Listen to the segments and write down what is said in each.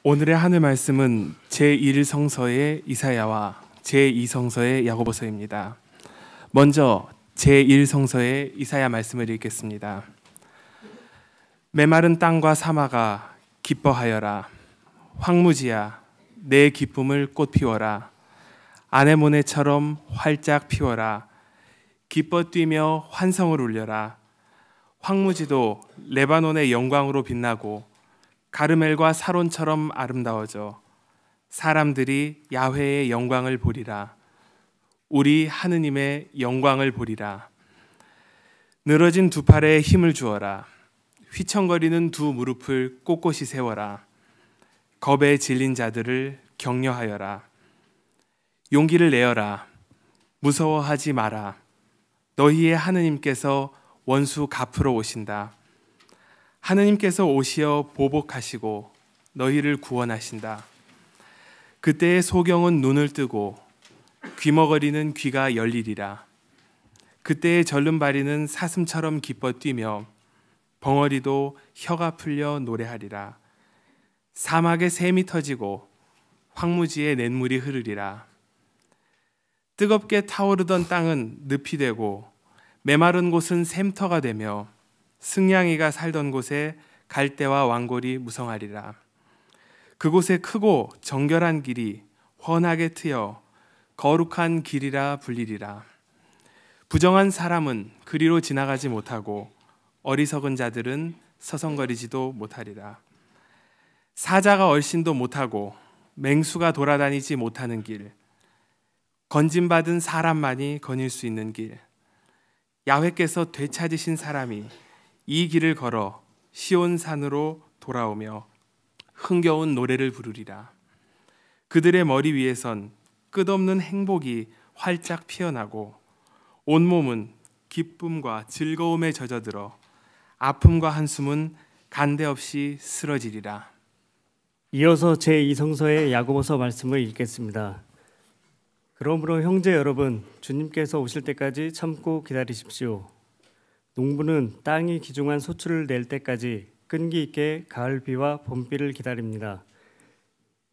오늘의 하늘 말씀은 제1성서의 이사야와 제2성서의 야고보서입니다. 먼저 제1성서의 이사야 말씀을 읽겠습니다. 메마른 땅과 사마가 기뻐하여라. 황무지야, 내 기쁨을 꽃 피워라. 아네모네처럼 활짝 피워라. 기뻐 뛰며 환성을 울려라. 황무지도 레바논의 영광으로 빛나고 가르멜과 사론처럼 아름다워져 사람들이 야훼의 영광을 보리라. 우리 하느님의 영광을 보리라. 늘어진 두 팔에 힘을 주어라. 휘청거리는 두 무릎을 꼿꼿이 세워라. 겁에 질린 자들을 격려하여라. 용기를 내어라. 무서워하지 마라. 너희의 하느님께서 원수 갚으러 오신다. 하느님께서 오시어 보복하시고 너희를 구원하신다. 그때의 소경은 눈을 뜨고 귀머거리는 귀가 열리리라. 그때의 절름발이는 사슴처럼 기뻐 뛰며 벙어리도 혀가 풀려 노래하리라. 사막에 샘이 터지고 황무지에 냇물이 흐르리라. 뜨겁게 타오르던 땅은 늪이 되고 메마른 곳은 샘터가 되며 승냥이가 살던 곳에 갈대와 왕골이 무성하리라. 그곳에 크고 정결한 길이 훤하게 트여 거룩한 길이라 불리리라. 부정한 사람은 그리로 지나가지 못하고 어리석은 자들은 서성거리지도 못하리라. 사자가 얼씬도 못하고 맹수가 돌아다니지 못하는 길, 건짐받은 사람만이 거닐 수 있는 길, 야훼께서 되찾으신 사람이 이 길을 걸어 시온산으로 돌아오며 흥겨운 노래를 부르리라. 그들의 머리 위에선 끝없는 행복이 활짝 피어나고 온몸은 기쁨과 즐거움에 젖어들어 아픔과 한숨은 간데없이 쓰러지리라. 이어서 제2성서의 야고보서 말씀을 읽겠습니다. 그러므로 형제 여러분, 주님께서 오실 때까지 참고 기다리십시오. 농부는 땅이 기중한 소출을 낼 때까지 끈기 있게 가을비와 봄비를 기다립니다.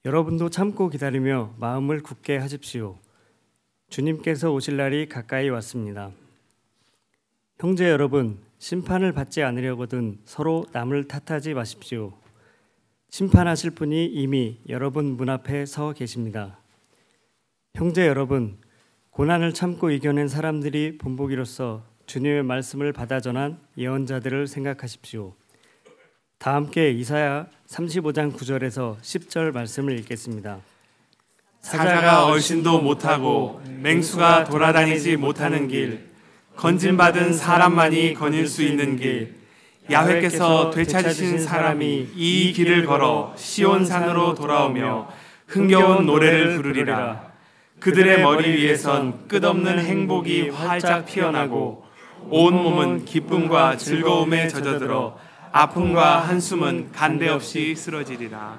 여러분도 참고 기다리며 마음을 굳게 하십시오. 주님께서 오실 날이 가까이 왔습니다. 형제 여러분, 심판을 받지 않으려거든 서로 남을 탓하지 마십시오. 심판하실 분이 이미 여러분 문 앞에 서 계십니다. 형제 여러분, 고난을 참고 이겨낸 사람들이 본보기로서 주님의 말씀을 받아 전한 예언자들을 생각하십시오. 다 함께 이사야 35장 9절에서 10절 말씀을 읽겠습니다. 사자가 얼씬도 못하고 맹수가 돌아다니지 못하는 길, 건짐받은 사람만이 거닐 수 있는 길, 야훼께서 되찾으신 사람이 이 길을 걸어 시온산으로 돌아오며 흥겨운 노래를 부르리라. 그들의 머리 위에선 끝없는 행복이 활짝 피어나고 온몸은 기쁨과 즐거움에 젖어들어 아픔과 한숨은 간데없이 쓰러지리라.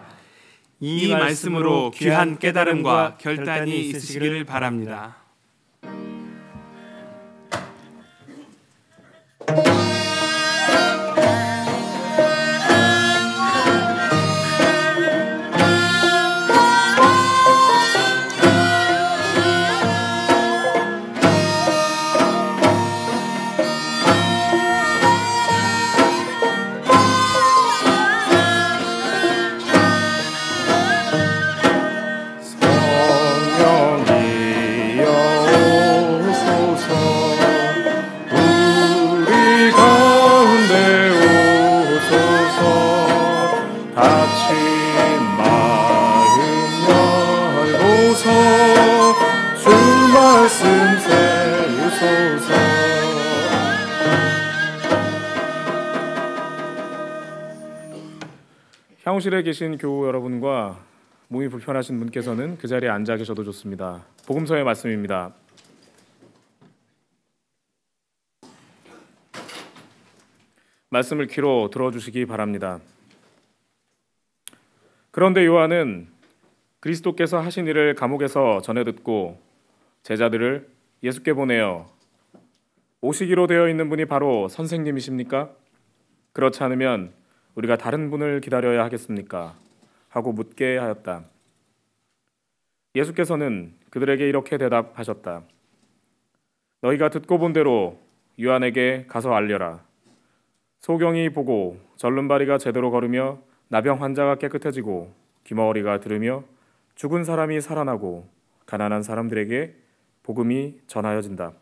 이 말씀으로 귀한 깨달음과 결단이 있으시기를 바랍니다. 사무실에 계신 교우 여러분과 몸이 불편하신 분께서는 그 자리에 앉아 계셔도 좋습니다. 복음서의 말씀입니다. 말씀을 귀로 들어주시기 바랍니다. 그런데 요한은 그리스도께서 하신 일을 감옥에서 전해 듣고 제자들을 예수께 보내어 오시기로 되어 있는 분이 바로 선생님이십니까? 그렇지 않으면 우리가 다른 분을 기다려야 하겠습니까? 하고 묻게 하였다. 예수께서는 그들에게 이렇게 대답하셨다. 너희가 듣고 본 대로 요한에게 가서 알려라. 소경이 보고 절름발이가 제대로 걸으며 나병 환자가 깨끗해지고 귀머거리가 들으며 죽은 사람이 살아나고 가난한 사람들에게 복음이 전하여진다.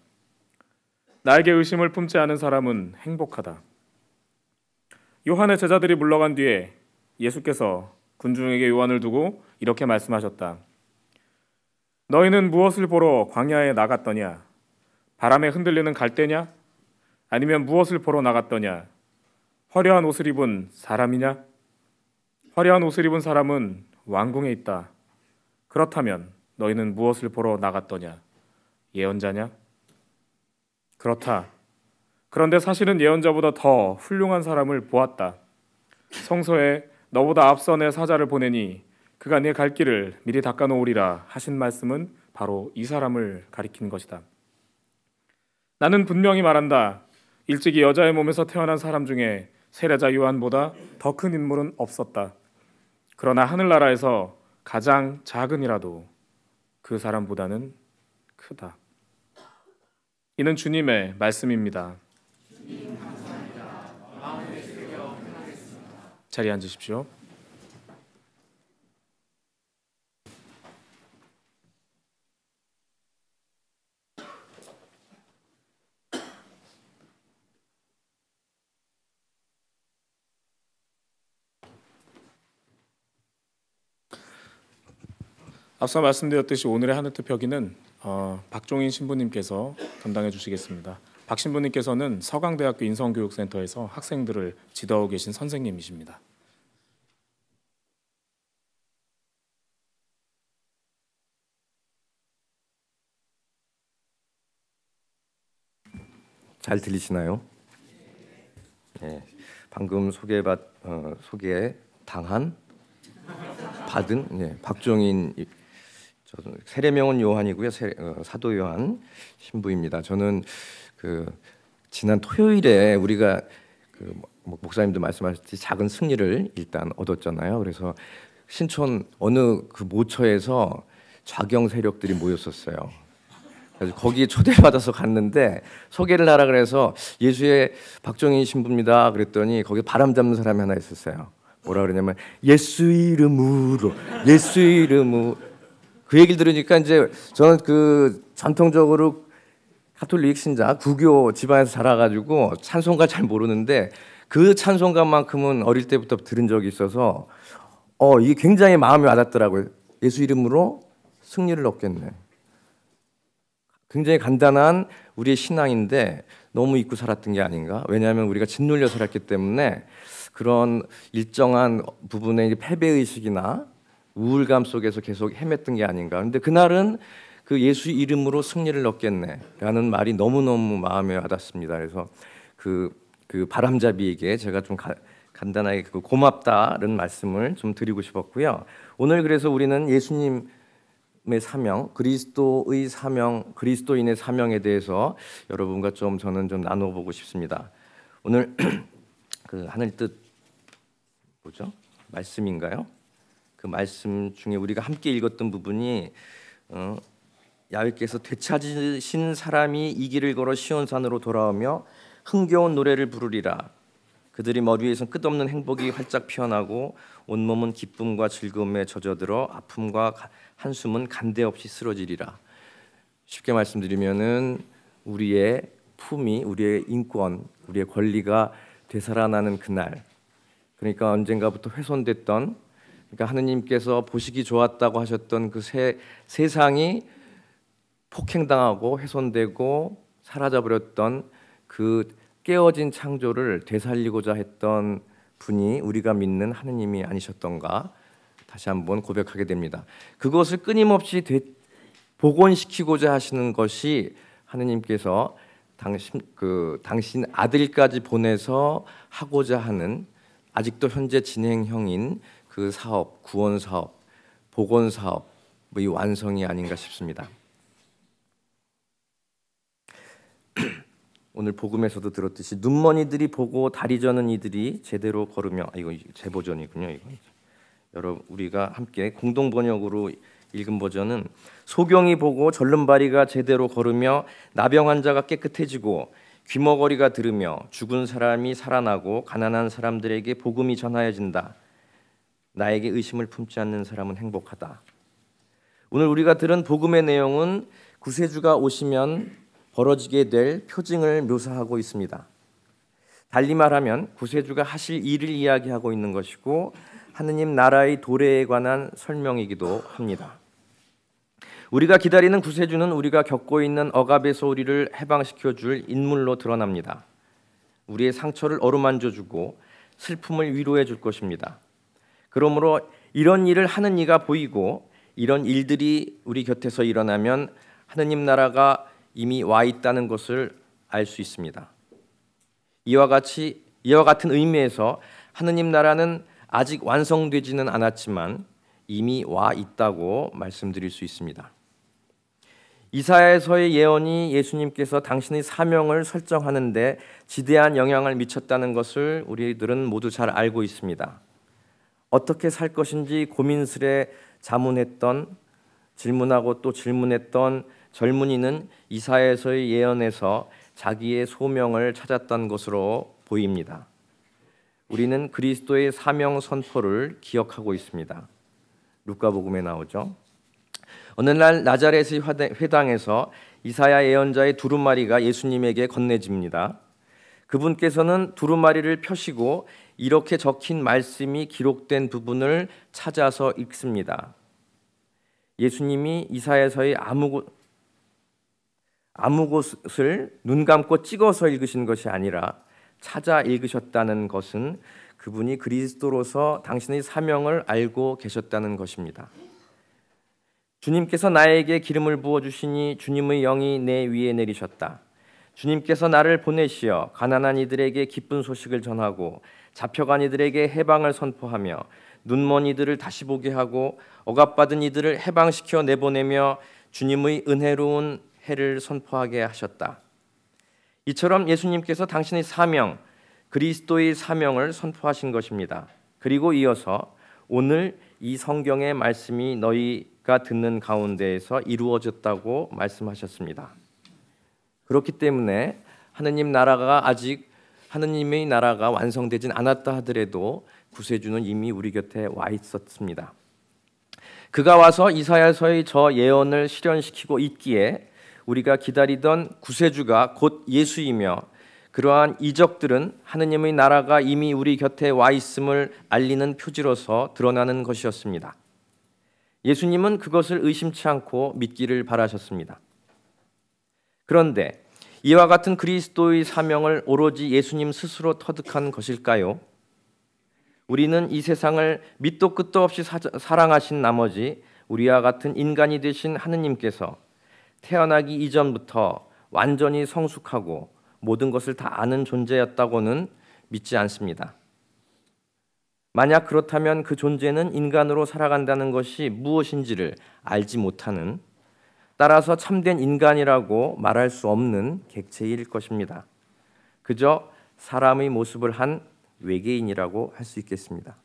나에게 의심을 품지 않은 사람은 행복하다. 요한의 제자들이 물러간 뒤에 예수께서 군중에게 요한을 두고 이렇게 말씀하셨다. 너희는 무엇을 보러 광야에 나갔더냐? 바람에 흔들리는 갈대냐? 아니면 무엇을 보러 나갔더냐? 화려한 옷을 입은 사람이냐? 화려한 옷을 입은 사람은 왕궁에 있다. 그렇다면 너희는 무엇을 보러 나갔더냐? 예언자냐? 그렇다. 그런데 사실은 예언자보다 더 훌륭한 사람을 보았다. 성서에 너보다 앞서 내 사자를 보내니 그가 네 갈 길을 미리 닦아놓으리라 하신 말씀은 바로 이 사람을 가리킨 것이다. 나는 분명히 말한다. 일찍이 여자의 몸에서 태어난 사람 중에 세례자 요한보다 더 큰 인물은 없었다. 그러나 하늘나라에서 가장 작은이라도 그 사람보다는 크다. 이는 주님의 말씀입니다. 자리에 앉으십시오. 앞서 말씀드렸듯이 오늘의 하늘트 표기는 박종인 신부님께서 담당해 주시겠습니다. 박 신부님께서는 서강대학교 인성교육센터에서 학생들을 지도하고 계신 선생님이십니다. 잘 들리시나요? 네, 방금 받은 박종인 세례명은 요한이고요. 사도 요한 신부입니다. 저는 지난 토요일에 우리가 목사님도 말씀하셨듯이 작은 승리를 일단 얻었잖아요. 그래서 신촌 어느 모처에서 좌경 세력들이 모였었어요. 그래서 거기에 초대받아서 갔는데 소개를 하라 그래서 예수의 박종인 신부입니다. 그랬더니 거기 바람 잡는 사람이 하나 있었어요. 뭐라 그러냐면 예수 이름으로 그 얘기를 들으니까 이제 저는 전통적으로 가톨릭 신자 구교 집안에서 자라가지고 찬송가 잘 모르는데 그 찬송가만큼은 어릴 때부터 들은 적이 있어서 이게 굉장히 마음에 와닿더라고요. 예수 이름으로 승리를 얻겠네. 굉장히 간단한 우리의 신앙인데 너무 잊고 살았던 게 아닌가? 왜냐하면 우리가 짓눌려 살았기 때문에 그런 일정한 부분의 패배의식이나 우울감 속에서 계속 헤맸던 게 아닌가. 그런데 그날은 그 예수 이름으로 승리를 얻겠네라는 말이 너무너무 마음에 와닿습니다. 그래서 그 바람잡이에게 제가 좀 간단하게 고맙다는 말씀을 좀 드리고 싶었고요. 오늘 그래서 우리는 예수님의 사명, 그리스도의 사명, 그리스도인의 사명에 대해서 여러분과 저는 좀 나눠보고 싶습니다. 오늘 하늘 뜻 뭐죠? 말씀인가요? 그 말씀 중에 우리가 함께 읽었던 부분이 야훼께서 되찾으신 사람이 이 길을 걸어 시온산으로 돌아오며 흥겨운 노래를 부르리라. 그들이 머리 위에선 끝없는 행복이 활짝 피어나고 온몸은 기쁨과 즐거움에 젖어들어 아픔과 한숨은 간대 없이 쓰러지리라. 쉽게 말씀드리면은 우리의 품위, 우리의 인권, 우리의 권리가 되살아나는 그날. 그러니까 언젠가부터 훼손됐던, 그러니까 하느님께서 보시기 좋았다고 하셨던 그 세상이 폭행당하고 훼손되고 사라져버렸던 그 깨어진 창조를 되살리고자 했던 분이 우리가 믿는 하느님이 아니셨던가 다시 한번 고백하게 됩니다. 그것을 끊임없이 복원시키고자 하시는 것이 하느님께서 당신 아들까지 보내서 하고자 하는 아직도 현재 진행형인 그 사업, 구원 사업, 복원 사업, 이 완성이 아닌가 싶습니다. 오늘 복음에서도 들었듯이 눈먼 이들이 보고 다리 저는 이들이 제대로 걸으며 이거 제 버전이군요. 여러분 우리가 함께 공동 번역으로 읽은 버전은 소경이 보고 절름발이가 제대로 걸으며 나병 환자가 깨끗해지고 귀머거리가 들으며 죽은 사람이 살아나고 가난한 사람들에게 복음이 전하여진다. 나에게 의심을 품지 않는 사람은 행복하다. 오늘 우리가 들은 복음의 내용은 구세주가 오시면 벌어지게 될 표징을 묘사하고 있습니다. 달리 말하면 구세주가 하실 일을 이야기하고 있는 것이고 하느님 나라의 도래에 관한 설명이기도 합니다. 우리가 기다리는 구세주는 우리가 겪고 있는 억압의 소리를 해방시켜 줄 인물로 드러납니다. 우리의 상처를 어루만져 주고 슬픔을 위로해 줄 것입니다. 그러므로 이런 일을 하는 이가 보이고 이런 일들이 우리 곁에서 일어나면 하느님 나라가 이미 와 있다는 것을 알 수 있습니다. 이와 같은 의미에서 하느님 나라는 아직 완성되지는 않았지만 이미 와 있다고 말씀드릴 수 있습니다. 이사야에서의 예언이 예수님께서 당신의 사명을 설정하는 데 지대한 영향을 미쳤다는 것을 우리들은 모두 잘 알고 있습니다. 어떻게 살 것인지 고민스레 질문하고 또 질문했던 젊은이는 이사야에서의 예언에서 자기의 소명을 찾았던 것으로 보입니다. 우리는 그리스도의 사명 선포를 기억하고 있습니다. 루카복음에 나오죠. 어느 날 나자렛의 회당에서 이사야 예언자의 두루마리가 예수님에게 건네집니다. 그분께서는 두루마리를 펴시고 이렇게 적힌 말씀이 기록된 부분을 찾아서 읽습니다. 예수님이 이사야서의 아무 곳을 눈 감고 찍어서 읽으신 것이 아니라 찾아 읽으셨다는 것은 그분이 그리스도로서 당신의 사명을 알고 계셨다는 것입니다. 주님께서 나에게 기름을 부어주시니 주님의 영이 내 위에 내리셨다. 주님께서 나를 보내시어 가난한 이들에게 기쁜 소식을 전하고 잡혀간 이들에게 해방을 선포하며 눈먼 이들을 다시 보게 하고 억압받은 이들을 해방시켜 내보내며 주님의 은혜로운 해를 선포하게 하셨다. 이처럼 예수님께서 당신의 사명, 그리스도의 사명을 선포하신 것입니다. 그리고 이어서 오늘 이 성경의 말씀이 너희가 듣는 가운데에서 이루어졌다고 말씀하셨습니다. 그렇기 때문에 하느님의 나라가 완성되진 않았다 하더라도 구세주는 이미 우리 곁에 와 있었습니다. 그가 와서 이사야서의 저 예언을 실현시키고 있기에 우리가 기다리던 구세주가 곧 예수이며 그러한 이적들은 하느님의 나라가 이미 우리 곁에 와 있음을 알리는 표지로서 드러나는 것이었습니다. 예수님은 그것을 의심치 않고 믿기를 바라셨습니다. 그런데 이와 같은 그리스도의 사명을 오로지 예수님 스스로 터득한 것일까요? 우리는 이 세상을 밑도 끝도 없이 사랑하신 나머지 우리와 같은 인간이 되신 하느님께서 태어나기 이전부터 완전히 성숙하고 모든 것을 다 아는 존재였다고는 믿지 않습니다. 만약 그렇다면 그 존재는 인간으로 살아간다는 것이 무엇인지를 알지 못하는, 따라서 참된 인간이라고 말할 수 없는 객체일 것입니다. 그저 사람의 모습을 한 외계인이라고 할 수 있겠습니다.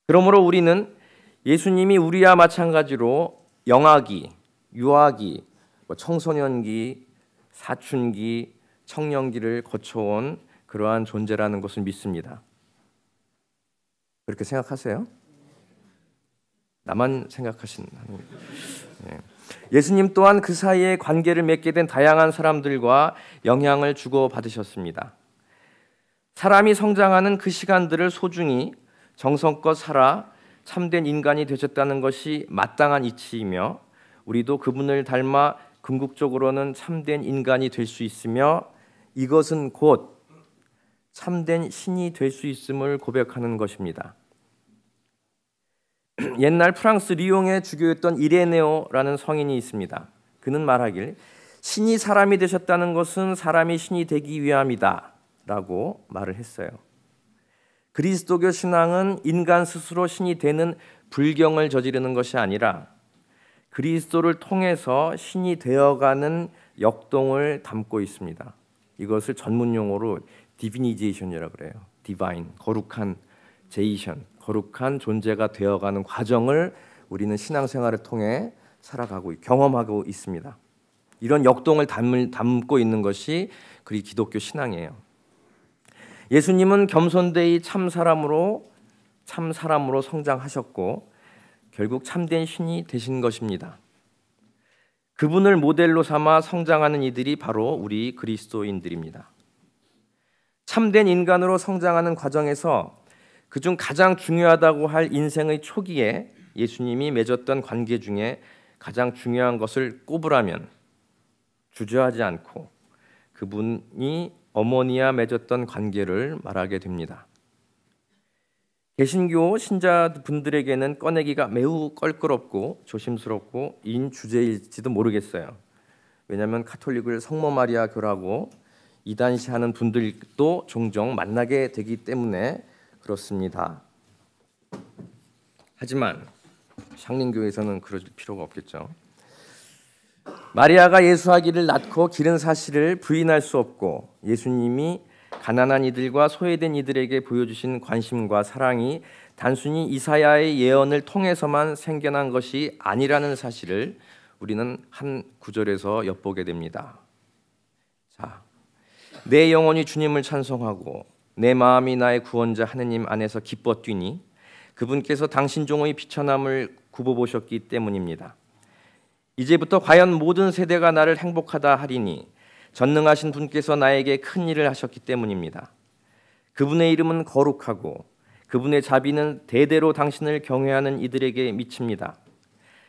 그러므로 우리는 예수님이 우리와 마찬가지로 영아기, 유아기, 청소년기, 사춘기, 청년기를 거쳐온 그러한 존재라는 것을 믿습니다. 그렇게 생각하세요? 나만 생각하시는 네. 예수님 또한 그 사이에 관계를 맺게 된 다양한 사람들과 영향을 주고받으셨습니다. 사람이 성장하는 그 시간들을 소중히 정성껏 살아 참된 인간이 되셨다는 것이 마땅한 이치이며 우리도 그분을 닮아 궁극적으로는 참된 인간이 될 수 있으며 이것은 곧 참된 신이 될 수 있음을 고백하는 것입니다. 옛날 프랑스 리옹의 주교였던 이레네오라는 성인이 있습니다. 그는 말하길 신이 사람이 되셨다는 것은 사람이 신이 되기 위함이다 라고 말을 했어요. 그리스도교 신앙은 인간 스스로 신이 되는 불경을 저지르는 것이 아니라 그리스도를 통해서 신이 되어가는 역동을 담고 있습니다. 이것을 전문 용어로 디비니제이션이라고 그래요. 디바인, 거룩한 제이션, 거룩한 존재가 되어가는 과정을 우리는 신앙생활을 통해 살아가고 경험하고 있습니다. 이런 역동을 담고 있는 것이 그리 기독교 신앙이에요. 예수님은 겸손되이 참 사람으로 성장하셨고 결국 참된 신이 되신 것입니다. 그분을 모델로 삼아 성장하는 이들이 바로 우리 그리스도인들입니다. 참된 인간으로 성장하는 과정에서 그중 가장 중요하다고 할 인생의 초기에 예수님이 맺었던 관계 중에 가장 중요한 것을 꼽으라면 주저하지 않고 그분이 어머니와 맺었던 관계를 말하게 됩니다. 개신교 신자분들에게는 꺼내기가 매우 껄끄럽고 조심스럽고 인 주제일지도 모르겠어요. 왜냐하면 카톨릭을 성모 마리아 교라고 이단시하는 분들도 종종 만나게 되기 때문에 그렇습니다. 하지만 샹린교에서는 그럴 필요가 없겠죠. 마리아가 예수아기를 낳고 기른 사실을 부인할 수 없고 예수님이 가난한 이들과 소외된 이들에게 보여주신 관심과 사랑이 단순히 이사야의 예언을 통해서만 생겨난 것이 아니라는 사실을 우리는 한 구절에서 엿보게 됩니다. 자, 내 영혼이 주님을 찬송하고 내 마음이 나의 구원자 하느님 안에서 기뻐 뛰니 그분께서 당신 종의 비천함을 굽어보셨기 때문입니다. 이제부터 과연 모든 세대가 나를 행복하다 하리니 전능하신 분께서 나에게 큰 일을 하셨기 때문입니다. 그분의 이름은 거룩하고 그분의 자비는 대대로 당신을 경외하는 이들에게 미칩니다.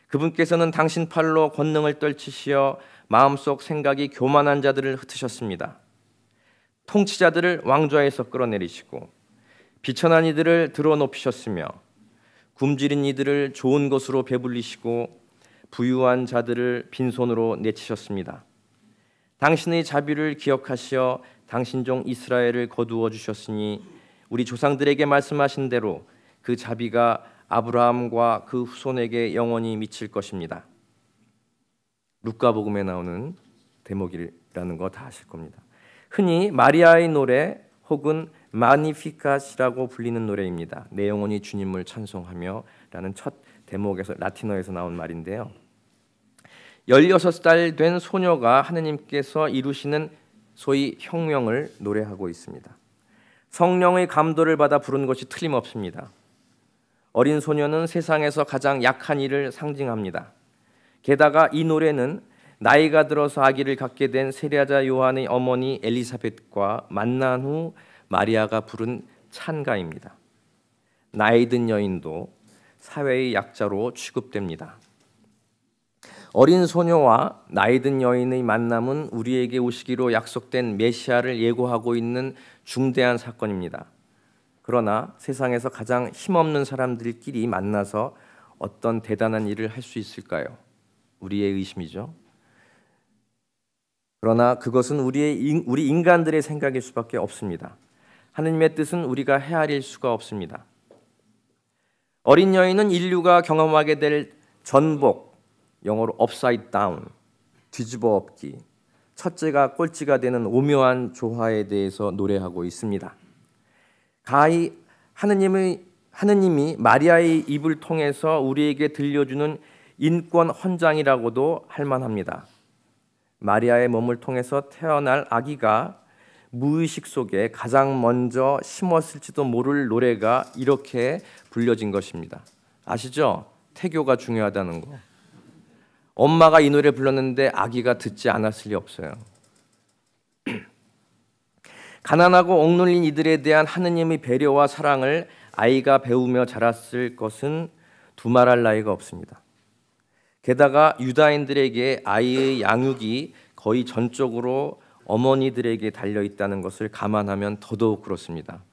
그분께서는 당신 팔로 권능을 떨치시어 마음속 생각이 교만한 자들을 흩으셨습니다. 통치자들을 왕좌에서 끌어내리시고 비천한 이들을 들어높이셨으며 굶주린 이들을 좋은 것으로 배불리시고 부유한 자들을 빈손으로 내치셨습니다. 당신의 자비를 기억하시어 당신 종 이스라엘을 거두어 주셨으니 우리 조상들에게 말씀하신 대로 그 자비가 아브라함과 그 후손에게 영원히 미칠 것입니다. 루카복음에 나오는 대목이라는 거 다 아실 겁니다. 흔히 마리아의 노래 혹은 마니피카시라고 불리는 노래입니다. 내 영혼이 주님을 찬송하며 라는 첫 대목에서 라틴어에서 나온 말인데요. 16살 된 소녀가 하느님께서 이루시는 소위 혁명을 노래하고 있습니다. 성령의 감도를 받아 부른 것이 틀림없습니다. 어린 소녀는 세상에서 가장 약한 이를 상징합니다. 게다가 이 노래는 나이가 들어서 아기를 갖게 된 세례자 요한의 어머니 엘리사벳과 만난 후 마리아가 부른 찬가입니다. 나이 든 여인도 사회의 약자로 취급됩니다. 어린 소녀와 나이 든 여인의 만남은 우리에게 오시기로 약속된 메시아를 예고하고 있는 중대한 사건입니다. 그러나 세상에서 가장 힘없는 사람들끼리 만나서 어떤 대단한 일을 할 수 있을까요? 우리의 의심이죠. 그러나 그것은 우리 인간들의 생각일 수밖에 없습니다. 하느님의 뜻은 우리가 헤아릴 수가 없습니다. 어린 여인은 인류가 경험하게 될 전복, 영어로 upside down, 뒤집어 엎기, 첫째가 꼴찌가 되는 오묘한 조화에 대해서 노래하고 있습니다. 가히 하느님이 마리아의 입을 통해서 우리에게 들려주는 인권 헌장이라고도 할 만합니다. 마리아의 몸을 통해서 태어날 아기가 무의식 속에 가장 먼저 심었을지도 모를 노래가 이렇게 불려진 것입니다. 아시죠? 태교가 중요하다는 거. 엄마가 이 노래 불렀는데 아기가 듣지 않았을 리 없어요. 가난하고 억눌린 이들에 대한 하느님의 배려와 사랑을 아이가 배우며 자랐을 것은 두말할 나위가 없습니다. 게다가 유다인들에게 아이의 양육이 거의 전적으로 어머니들에게 달려 있다는 것을 감안하면 더더욱 그렇습니다.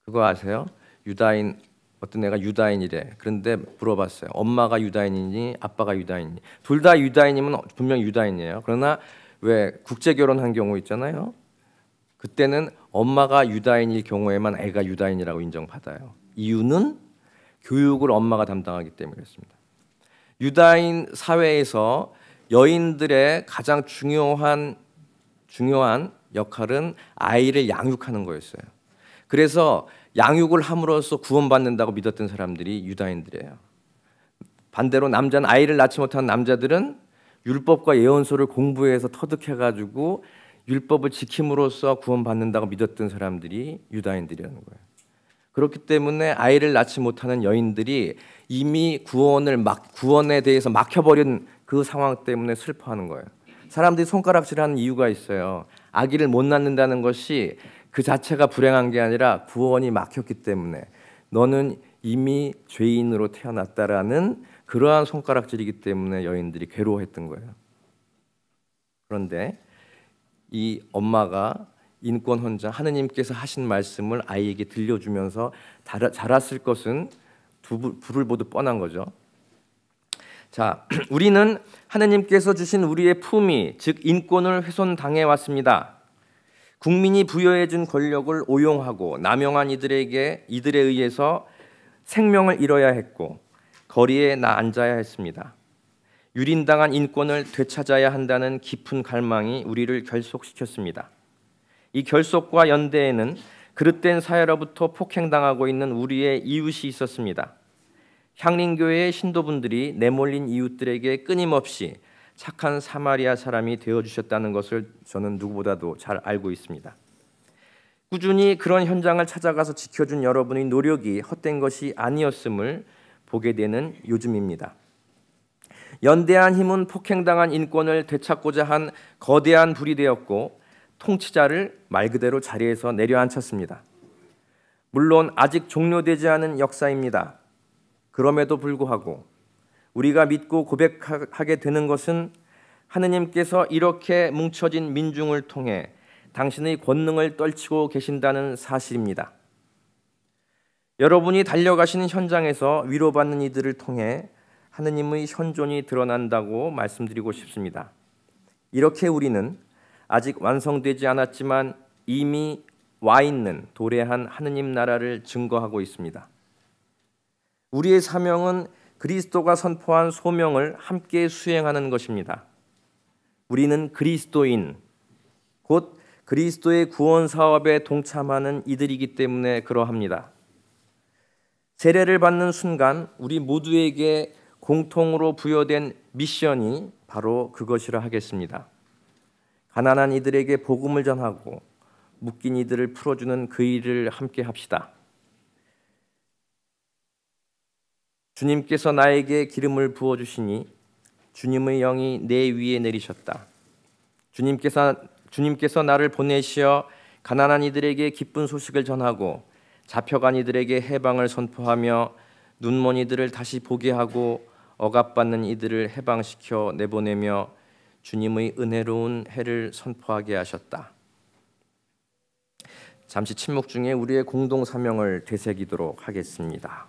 그거 아세요? 유다인 어떤 애가 유다인이래. 그런데 물어봤어요. 엄마가 유다인이니 아빠가 유다인이니. 둘 다 유다인이면 분명 유다인이에요. 그러나 왜 국제 결혼한 경우 있잖아요. 그때는 엄마가 유다인일 경우에만 애가 유다인이라고 인정받아요. 이유는 교육을 엄마가 담당하기 때문이었습니다. 유다인 사회에서 여인들의 가장 중요한 역할은 아이를 양육하는 거였어요. 그래서 양육을 함으로써 구원받는다고 믿었던 사람들이 유다인들이에요. 반대로 남자는 아이를 낳지 못한 남자들은 율법과 예언서를 공부해서 터득해가지고 율법을 지킴으로써 구원받는다고 믿었던 사람들이 유다인들이라는 거예요. 그렇기 때문에 아이를 낳지 못하는 여인들이 이미 구원에 대해서 막혀버린 그 상황 때문에 슬퍼하는 거예요. 사람들이 손가락질하는 이유가 있어요. 아기를 못 낳는다는 것이 그 자체가 불행한 게 아니라 구원이 막혔기 때문에 너는 이미 죄인으로 태어났다라는 그러한 손가락질이기 때문에 여인들이 괴로워했던 거예요. 그런데 이 엄마가 인권헌장 하느님께서 하신 말씀을 아이에게 들려주면서 자랐을 것은 불을 보듯 뻔한 거죠. 자, 우리는 하느님께서 주신 우리의 품위, 즉 인권을 훼손당해 왔습니다. 국민이 부여해 준 권력을 오용하고 남용한 이들에 의해서 생명을 잃어야 했고 거리에 앉아야 했습니다. 유린당한 인권을 되찾아야 한다는 깊은 갈망이 우리를 결속시켰습니다. 이 결속과 연대에는 그릇된 사회로부터 폭행당하고 있는 우리의 이웃이 있었습니다. 향림교회의 신도분들이 내몰린 이웃들에게 끊임없이 착한 사마리아 사람이 되어주셨다는 것을 저는 누구보다도 잘 알고 있습니다. 꾸준히 그런 현장을 찾아가서 지켜준 여러분의 노력이 헛된 것이 아니었음을 보게 되는 요즘입니다. 연대한 힘은 폭행당한 인권을 되찾고자 한 거대한 불이 되었고 통치자를 말 그대로 자리에서 내려앉혔습니다. 물론 아직 종료되지 않은 역사입니다. 그럼에도 불구하고 우리가 믿고 고백하게 되는 것은 하느님께서 이렇게 뭉쳐진 민중을 통해 당신의 권능을 떨치고 계신다는 사실입니다. 여러분이 달려가시는 현장에서 위로받는 이들을 통해 하느님의 현존이 드러난다고 말씀드리고 싶습니다. 이렇게 우리는 아직 완성되지 않았지만 이미 와 있는 도래한 하느님 나라를 증거하고 있습니다. 우리의 사명은 그리스도가 선포한 소명을 함께 수행하는 것입니다. 우리는 그리스도인, 곧 그리스도의 구원 사업에 동참하는 이들이기 때문에 그러합니다. 세례를 받는 순간 우리 모두에게 공통으로 부여된 미션이 바로 그것이라 하겠습니다. 가난한 이들에게 복음을 전하고 묶인 이들을 풀어주는 그 일을 함께 합시다. 주님께서 나에게 기름을 부어주시니 주님의 영이 내 위에 내리셨다. 주님께서 나를 보내시어 가난한 이들에게 기쁜 소식을 전하고 잡혀간 이들에게 해방을 선포하며 눈먼 이들을 다시 보게 하고 억압받는 이들을 해방시켜 내보내며 주님의 은혜로운 해를 선포하게 하셨다. 잠시 침묵 중에 우리의 공동 사명을 되새기도록 하겠습니다.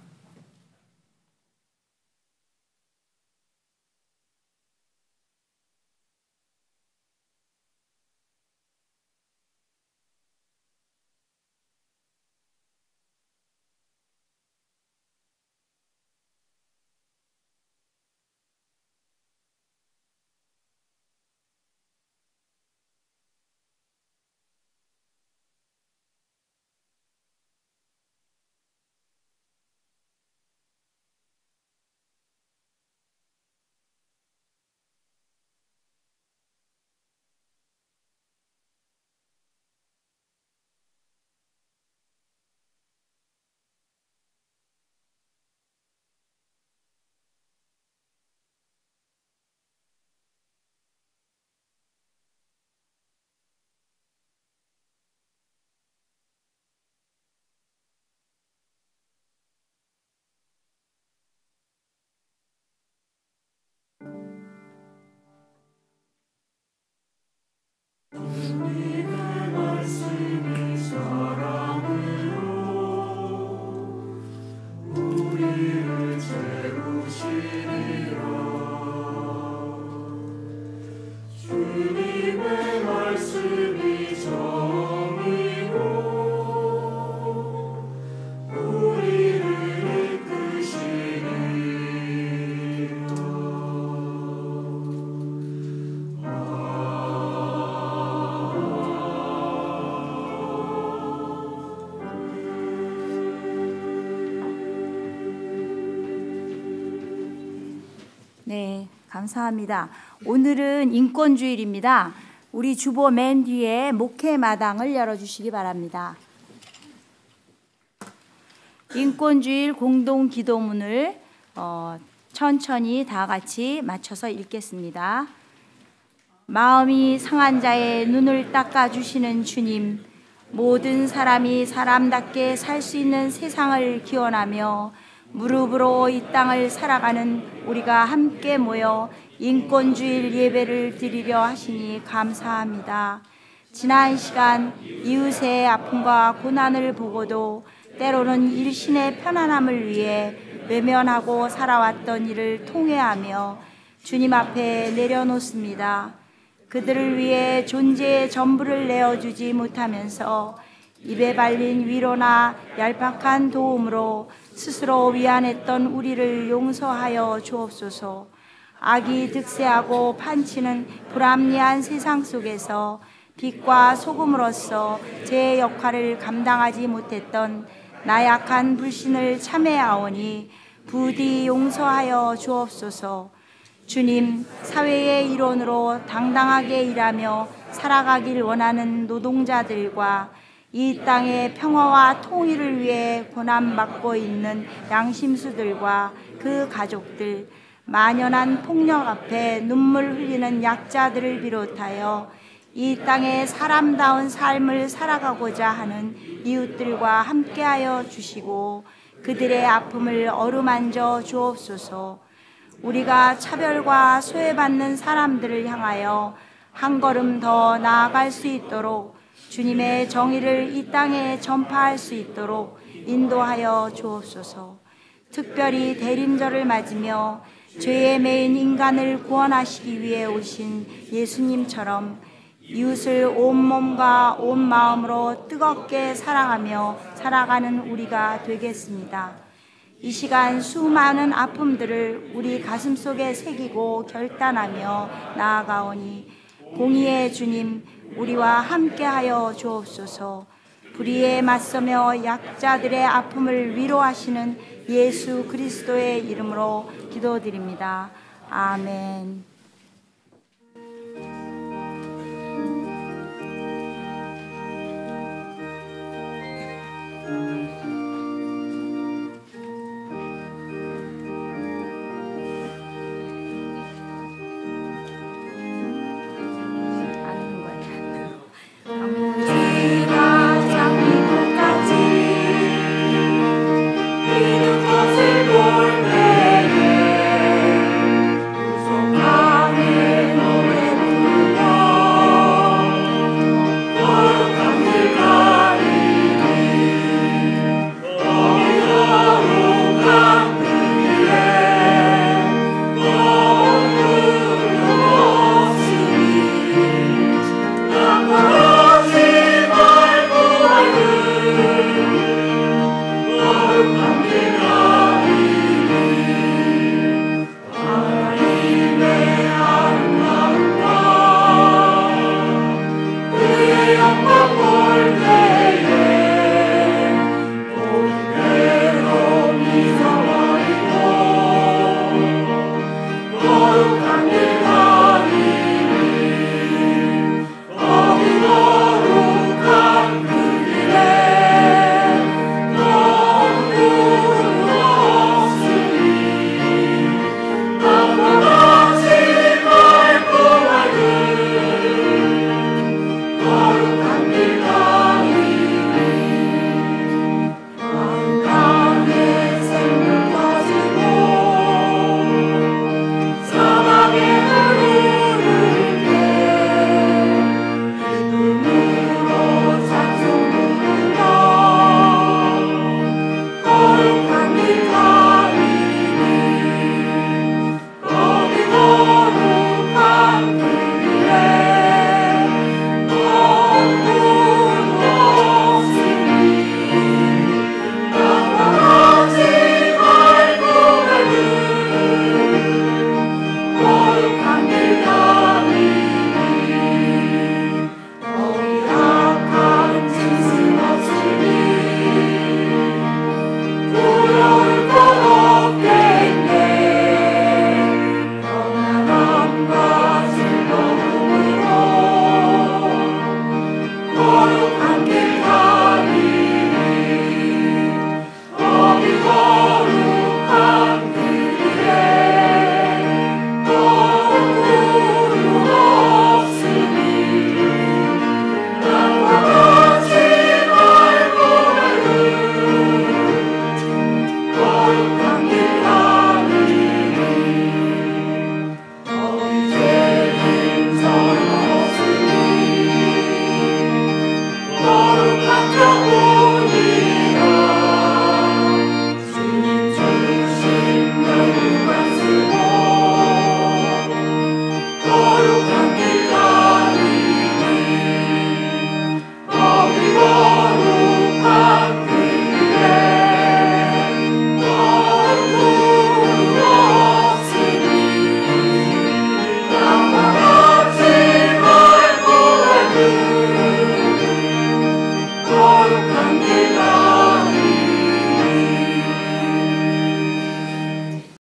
네, 감사합니다. 오늘은 인권주일입니다. 우리 주보 맨 뒤에 목회 마당을 열어주시기 바랍니다. 인권주일 공동 기도문을 천천히 다 같이 맞춰서 읽겠습니다. 마음이 상한 자의 눈을 닦아주시는 주님, 모든 사람이 사람답게 살 수 있는 세상을 기원하며 무릎으로 이 땅을 살아가는 우리가 함께 모여 인권주일 예배를 드리려 하시니 감사합니다. 지난 시간 이웃의 아픔과 고난을 보고도 때로는 일신의 편안함을 위해 외면하고 살아왔던 일을 통회하며 주님 앞에 내려놓습니다. 그들을 위해 존재의 전부를 내어주지 못하면서 입에 발린 위로나 얄팍한 도움으로 스스로 위안했던 우리를 용서하여 주옵소서. 악이 득세하고 판치는 불합리한 세상 속에서 빛과 소금으로서 제 역할을 감당하지 못했던 나약한 불신을 참회하오니 부디 용서하여 주옵소서. 주님, 사회의 일원으로 당당하게 일하며 살아가길 원하는 노동자들과 이 땅의 평화와 통일을 위해 고난받고 있는 양심수들과 그 가족들, 만연한 폭력 앞에 눈물 흘리는 약자들을 비롯하여 이 땅에 사람다운 삶을 살아가고자 하는 이웃들과 함께하여 주시고 그들의 아픔을 어루만져 주옵소서. 우리가 차별과 소외받는 사람들을 향하여 한 걸음 더 나아갈 수 있도록 주님의 정의를 이 땅에 전파할 수 있도록 인도하여 주옵소서. 특별히 대림절을 맞으며 죄에 매인 인간을 구원하시기 위해 오신 예수님처럼 이웃을 온몸과 온 마음으로 뜨겁게 사랑하며 살아가는 우리가 되겠습니다. 이 시간 수많은 아픔들을 우리 가슴속에 새기고 결단하며 나아가오니 공의의 주님, 우리와 함께하여 주옵소서. 불의에 맞서며 약자들의 아픔을 위로하시는 예수 그리스도의 이름으로 기도드립니다. 아멘.